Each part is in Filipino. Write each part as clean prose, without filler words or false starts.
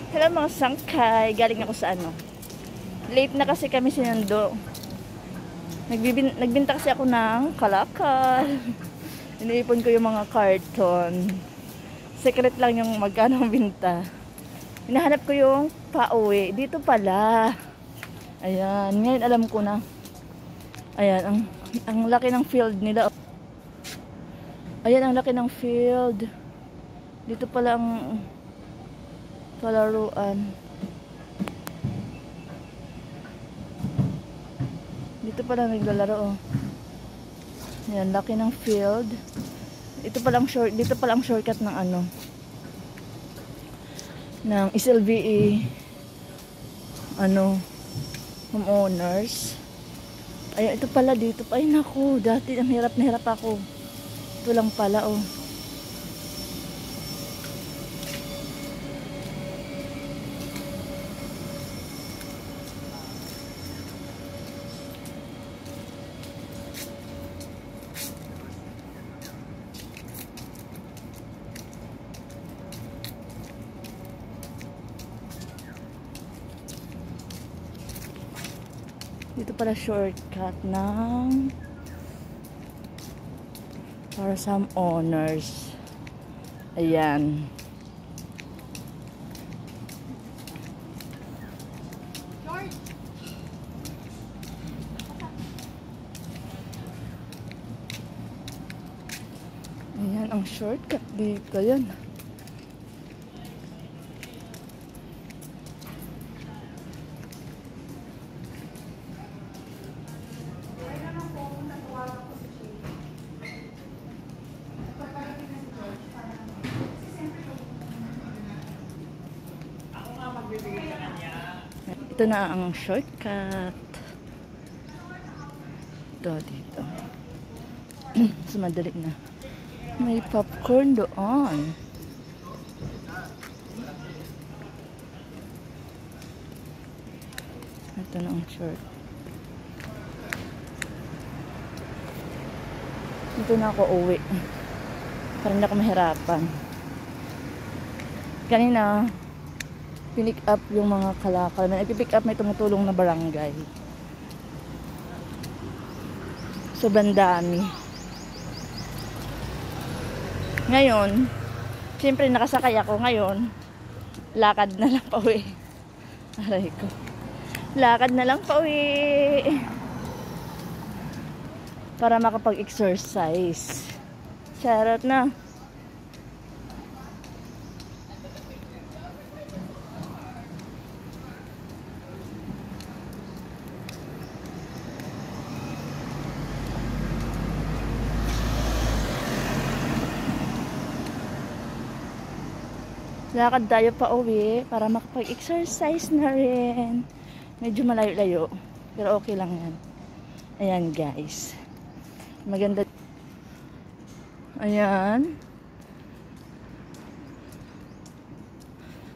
Hello mga sangkay, galing ako sa ano. Late na kasi kami sinundo. Nagbinta kasi ako ng kalakal. Iniipon ko yung mga karton. Secret lang yung magkano ang binta. Hinahanap ko yung pauwi. Dito pala. Ayan, ngayon alam ko na. Ayan, ang laki ng field nila. Ayan, ang laki ng field. Dito pala ang palaruan. Dito pala naglalaro, oh. Ayan, laki ng field. Dito pala ang shortcut ng ano, ng SLVE ano, homeowners. Ayan, ito pala dito. Ay naku, dati ang hirap na hirap ako. Ito lang pala, oh. Dito pala shortcut ng para some owners. Ayan. Ayan ang shortcut dito. Yan. Ito na ang shortcut. Ito dito. So madali na. May popcorn doon. Ito na ang short. Dito na ako uwi. Para hindi ako mahirapan. Kanina pinick up yung mga kalakal. Nagpipick up, may tumutulong na barangay. Sobrang dami. Ngayon, siyempre nakasakay ako. Ngayon, lakad na lang pauwi. Aray ko. Lakad na lang pauwi. Para makapag-exercise. Charot na. Lakad tayo pa uwi para makapag-exercise na rin. Medyo malayo-layo. Pero okay lang yan. Ayan guys. Maganda. Ayan.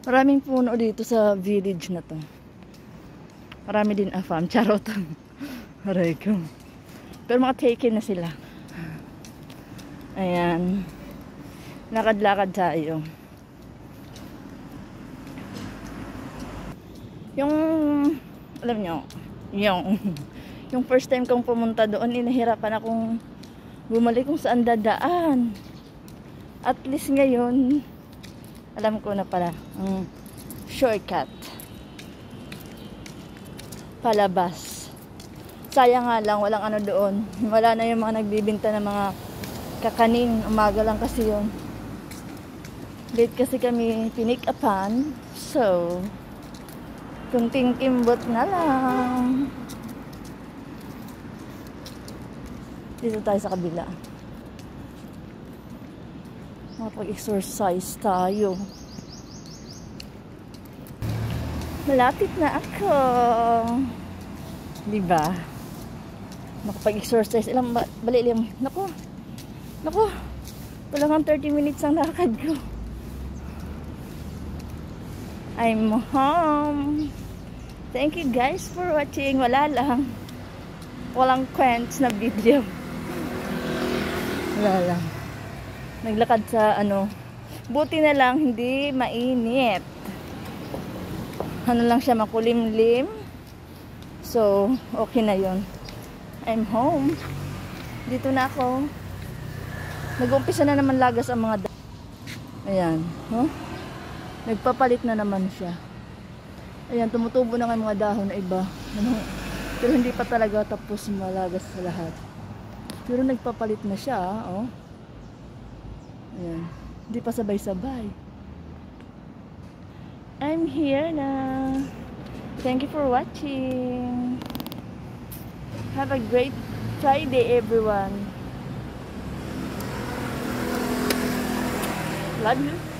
Maraming puno dito sa village na to. Marami din farm. Charot. Aray ko. Pero maka-taken na sila. Ayan. Lakad-lakad tayo. Yung, alam nyo, yung first time kong pumunta doon, inahirapan akong bumalik kung saan dadaan. At least ngayon, alam ko na pala, shortcut. Palabas. Sayang nga lang, walang ano doon. Wala na yung mga nagbibinta ng mga kakanin. Umaga lang kasi yun. Late kasi kami pinik-upan. So, kunting kimbot na lang. Dito tayo sa kabila. Makapag-exercise tayo. Malapit na ako. Diba? Makapag-exercise. Ilang bali lang. Naku. Wala kang 30 minutes ang lakad ko. I'm home. Thank you guys for watching. Wala lang. Walang kwents na video. Wala lang. Naglakad sa ano. Buti na lang hindi mainit. ano lang siya, makulimlim. So, okay na yon. I'm home. Dito na ako. Nag-uumpisa na naman lagas ang mga ayan. Huh? Nagpapalit na naman siya. Ayan, tumutubo na nga yung mga dahon na iba. Pero hindi pa talaga tapos malagas sa lahat. Pero nagpapalit na siya. Oh. Ayan. Hindi pa sabay-sabay. I'm here na. Thank you for watching. Have a great Friday, everyone. Love you.